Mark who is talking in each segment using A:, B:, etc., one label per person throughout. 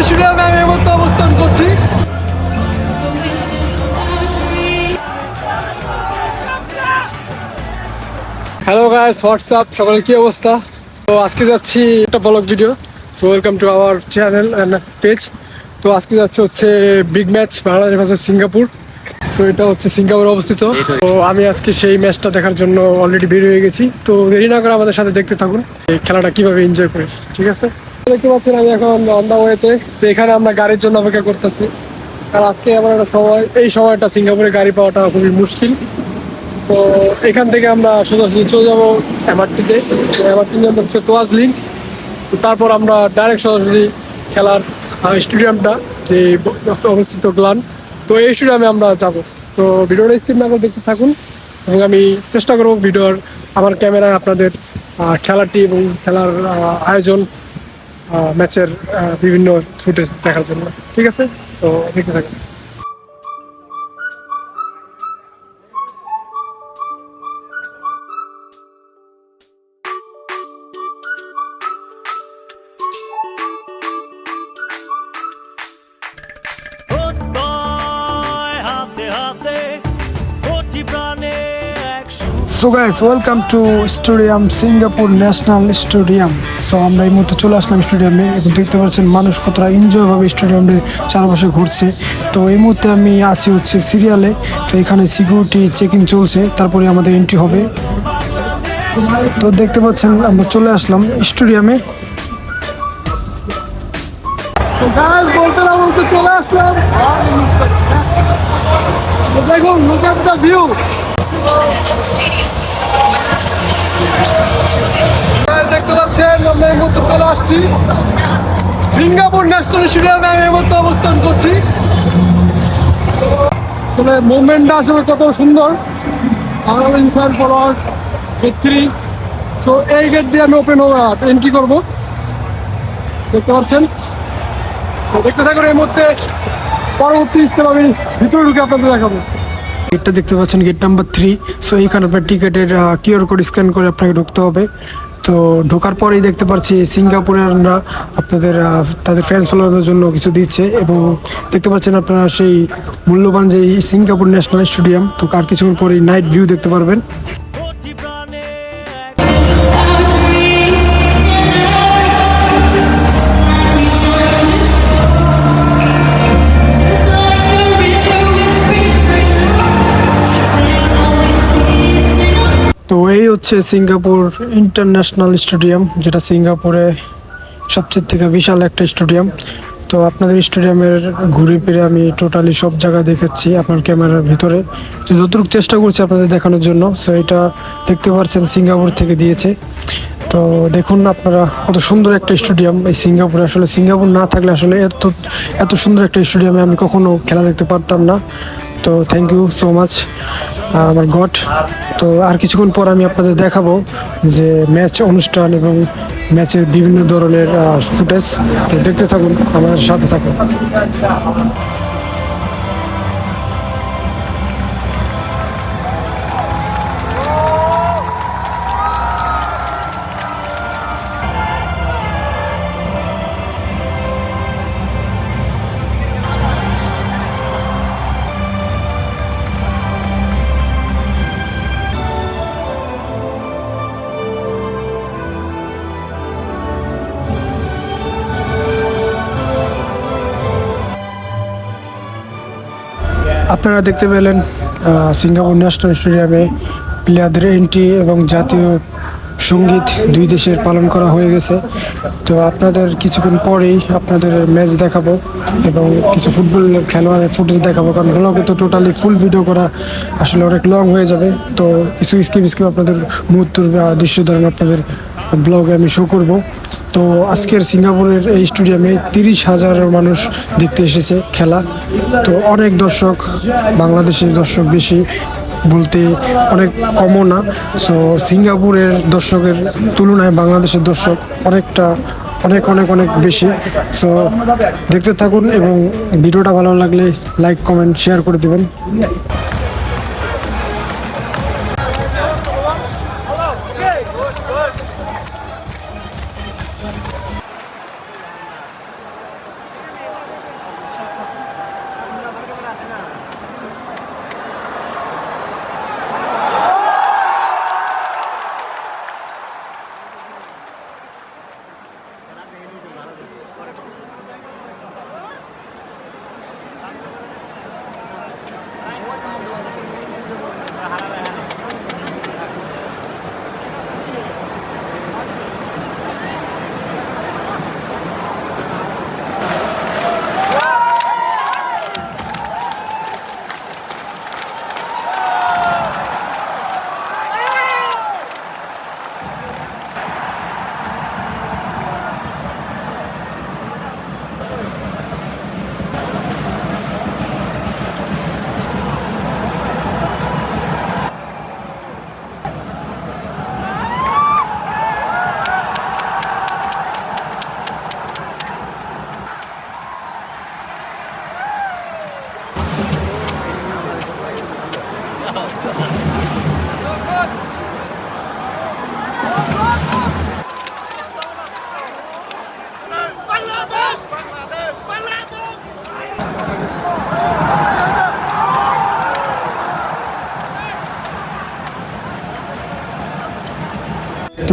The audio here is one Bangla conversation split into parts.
A: স্টেডিয়ামে আমি এই মুহূর্তে অবস্থান করছি। হ্যালো গাইস, হোয়াটসঅ্যাপ, সকলের কি অবস্থা? তো আজকে যাচ্ছি একটা blog video. So welcome to our channel and page. তো আজকে হচ্ছে big match Bangladesh versus Singapore. So এটা হচ্ছে সিঙ্গাপুরে অবস্থিত। তো আমি আজকে সেই ম্যাচটা দেখার জন্য অলরেডি বের হয়ে গেছি। তো দেরি না করে আমাদের সাথে দেখতে থাকুন এই খেলাটা কিভাবে এনজয় করি, ঠিক আছে? দেখতে পাচ্ছেন আমি এখন অন দা ওয়েতে। তো এখানে আমরা গাড়ির জন্য অপেক্ষা করতেছি, আর আজকে আমার একটা সময়, এই সময়টা সিঙ্গাপুরে গাড়ি পাওয়াটা খুবই মুশকিল। তো এখান থেকে আমরা সোজাসুজি চলে যাবো এমআরটিতে। এমআরটি হচ্ছে তোয়াজ লিঙ্ক। তো তারপর আমরা ডাইরেক্ট সরাসরি খেলার স্টেডিয়ামটা যে অবস্থিত গ্লান, তো এই স্টেডিয়ামে আমরা যাব। তো ভিডিওটা স্কিপ না করে দেখতে থাকুন, এবং আমি চেষ্টা করবো ভিডিওর আমার ক্যামেরায় আপনাদের খেলাটি এবং খেলার আয়োজন, ম্যাচের বিভিন্ন ফুটেজ দেখার জন্য, ঠিক আছে? তো দেখতে থাকুন।
B: So guys, welcome to stadium, Singapore national stadium. So আমরা এই মুহূর্তে চলে আসলাম স্টেডিয়ামে, এবং দেখতে পাচ্ছেন মানুষ কতটা এনজয়ভাবে স্টেডিয়ামে চারপাশে ঘুরছে। তো এই মুহূর্তে আমি আছি হচ্ছে সিরিয়ালে। তো এখানে সিকিউরিটি চেকিং চলছে, তারপরে আমাদের এন্ট্রি হবে। তো দেখতে পাচ্ছেন আমরা চলে আসলাম স্টেডিয়ামে।
A: বলতে না বলতে চলে আসলাম। দেখুন, look at the view. দেখতে পাচ্ছেন আমরা এই মুহূর্তে চলে আসছি সিঙ্গাপুর ন্যাশনাল স্টেডিয়ামে। আমি এই মুহূর্তে অবস্থান করছি। আসলে মুভমেন্টটা আসলে কত সুন্দর। গেট 3। সো এই গেট দিয়ে আমি এন্ট্রি করবো, দেখতে পাচ্ছেন। দেখতে থাকুন, এই মুহূর্তে পরবর্তী স্টেপ আমি ভিতরে ঢুকে আপনাদের দেখাবো।
B: গেটটা দেখতে পাচ্ছেন, গেট নাম্বার 3। সো এইখানে আপনার টিকেটের কিউআর কোড স্ক্যান করে আপনাকে ঢুকতে হবে। তো ঢোকার পরেই দেখতে পাচ্ছি সিঙ্গাপুরেররা আপনাদের তাদের ফ্যান ফলোয়ারদের জন্য কিছু দিচ্ছে, এবং দেখতে পাচ্ছেন আপনারা সেই মূল্যবান যে সিঙ্গাপুর ন্যাশনাল স্টেডিয়াম। তো আর কিছুক্ষণ পরেই নাইট ভিউ দেখতে পারবেন। তো এই হচ্ছে সিঙ্গাপুর ইন্টারন্যাশনাল স্টেডিয়াম, যেটা সিঙ্গাপুরে সবচেয়ে থেকে বিশাল একটা স্টেডিয়াম। তো আপনাদের স্টেডিয়ামের ঘুরে ফিরে আমি টোটালি সব জায়গা দেখেছি আপনার ক্যামেরার ভিতরে, যতটুকু চেষ্টা করছি আপনাদের দেখানোর জন্য। সো এটা দেখতে পাচ্ছেন সিঙ্গাপুর থেকে দিয়েছে। তো দেখুন আপনারা কত সুন্দর একটা স্টেডিয়াম এই সিঙ্গাপুরে। আসলে সিঙ্গাপুর না থাকলে আসলে এত সুন্দর একটা স্টেডিয়ামে আমি কখনো খেলা দেখতে পারতাম না। তো থ্যাংক ইউ সো মাচ আমার গড। তো আর কিছুক্ষণ পর আমি আপনাদের দেখাবো যে ম্যাচ অনুষ্ঠান এবং ম্যাচের বিভিন্ন ধরনের ফুটেজ। তো দেখতে থাকুন, আমাদের সাথে থাকুন। আপনারা দেখতে পেলেন সিঙ্গাপুর ন্যাশনাল স্টেডিয়ামে প্লেয়ারদের এন্ট্রি এবং জাতীয় সঙ্গীত দুই দেশের পালন করা হয়ে গেছে। তো আপনাদের কিছুক্ষণ পরেই আপনাদের ম্যাচ দেখাবো এবং কিছু ফুটবলের খেলোয়াড়ের ফুটেজ দেখাবো, কারণ ব্লগে তো টোটালি ফুল ভিডিও করা আসলে অনেক লং হয়ে যাবে। তো কিছু স্কিপ আপনাদের মুহূর্তের দৃশ্য ধরেন আপনাদের ব্লগে আমি শো করব। তো আজকের সিঙ্গাপুরের এই স্টেডিয়ামে 30,000 মানুষ দেখতে এসেছে খেলা। তো অনেক দর্শক, বাংলাদেশের দর্শক বেশি বলতে অনেক কমও না। সো সিঙ্গাপুরের দর্শকের তুলনায় বাংলাদেশের দর্শক অনেক বেশি। সো দেখতে থাকুন, এবং ভিডিওটা ভালো লাগলে লাইক, কমেন্ট, শেয়ার করে দেবেন।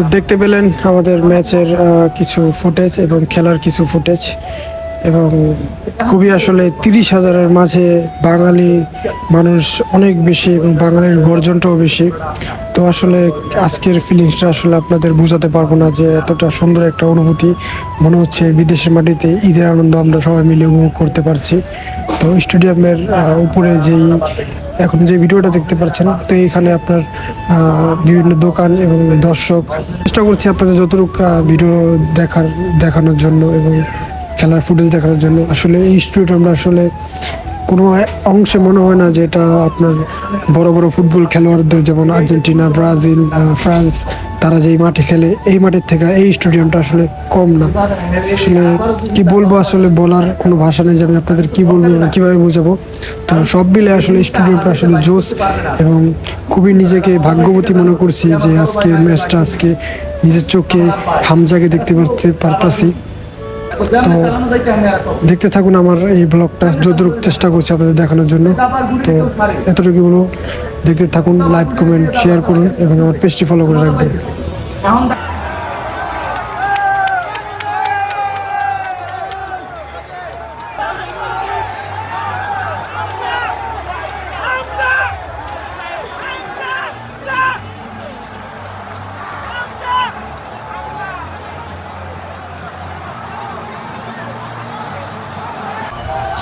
B: তো দেখতে পেলেন আমাদের ম্যাচের কিছু ফুটেজ এবং খেলার কিছু ফুটেজ, এবং খুবই আসলে 30,000-এর মাঝে বাঙালি মানুষ অনেক বেশি এবং বাঙালির গর্জনটাও বেশি। তো আসলে আজকের ফিলিংসটা আসলে আপনাদের বোঝাতে পারবো না যে এতটা সুন্দর একটা অনুভূতি। মনে হচ্ছে বিদেশের মাটিতে ঈদের আনন্দ আমরা সবাই মিলে উপভোগ করতে পারছি। তো স্টেডিয়ামের উপরে যেই এখন যে ভিডিওটা দেখতে পাচ্ছেন, তো এখানে আপনার বিভিন্ন দোকান এবং দর্শক, চেষ্টা করছি আপনাদের যতটুকু ভিডিও দেখানোর জন্য এবং খেলার ফুটেজ দেখানোর জন্য। আসলে এই স্টেডিয়ামটা আসলে কোনো অংশে মনে হয় না যে এটা আপনার বড় বড় ফুটবল খেলোয়াড়দের, যেমন আর্জেন্টিনা, ব্রাজিল, ফ্রান্স, তারা যেই মাঠে খেলে এই মাঠের থেকে এই স্টেডিয়ামটা আসলে কম না। আসলে কি বলবো, আসলে বলার কোনো ভাষা নেই যে আমি আপনাদের কি বলবো এবং কীভাবে বোঝাবো। তো সব মিলে আসলে স্টেডিয়ামটা আসলে জোস, এবং খুবই নিজেকে ভাগ্যবতী মনে করছি যে আজকে ম্যাচটা আজকে নিজের চোখে হামজাকে দেখতে পারতাছি। তো দেখতে থাকুন আমার এই ব্লগটা, যতটুকু চেষ্টা করছি আপনাদের দেখানোর জন্য। তো এতটুকু বলবো, দেখতে থাকুন, লাইক, কমেন্ট, শেয়ার করুন এবং আমার পেজটি ফলো করে রাখবেন।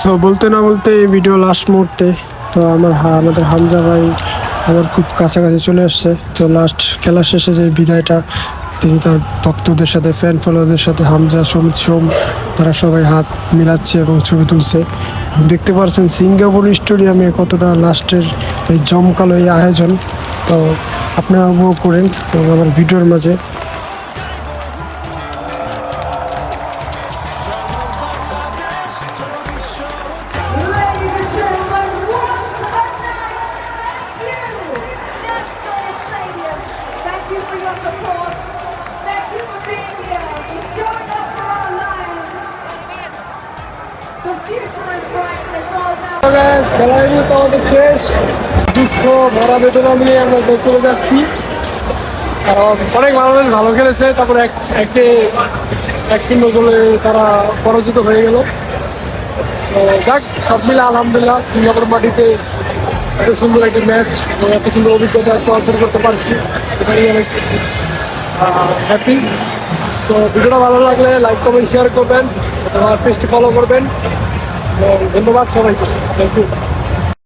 B: সো বলতে না বলতে এই ভিডিও লাস্ট মুহূর্তে, তো আমাদের হামজা ভাই আমার খুব কাছাকাছি চলে আসছে। তো লাস্ট খেলা শেষে যে বিদায়টা, তিনি তার ভক্তদের সাথে, ফ্যান ফলোয়ারদের সাথে, হামজা, সমিত, সোম, তারা সবাই হাত মিলাচ্ছে এবং ছবি তুলছে। দেখতে পাচ্ছেন সিঙ্গাপুর স্টেডিয়ামে কতটা লাস্টের এই জমকালো এই আয়োজন। তো আপনারা উপভোগ করেন এবং আমার ভিডিওর মাঝে।
C: Ladies and gentlemen, what's up now? National Stadium. Thank you for your support. Thank you for being here. You're showing up for our Lions. The future is bright. It's all now.
A: খেলা তো আমাদের শেষ, দুঃখ ভরা বেদনা নিয়ে আমরা বের করে যাচ্ছি, কারণ অনেক মানুষ ভালো খেলেছে, তারপরে এক শূন্য গোলে তারা পরাজিত হয়ে গেল। তো যাক, সব মিলে আলহামদুলিল্লাহ সিঙ্গাপুর মাটিতে এত সুন্দর একটি ম্যাচ এবং এত সুন্দর অভিজ্ঞতা অর্জন করতে পারছি, এটাই অনেক হ্যাপি। সো ভিডিওটা ভালো লাগলে লাইক, কমেন্ট, শেয়ার করবেন, আমার পেজটি ফলো করবেন। ধন্যবাদ সবাইকে, থ্যাংক ইউ।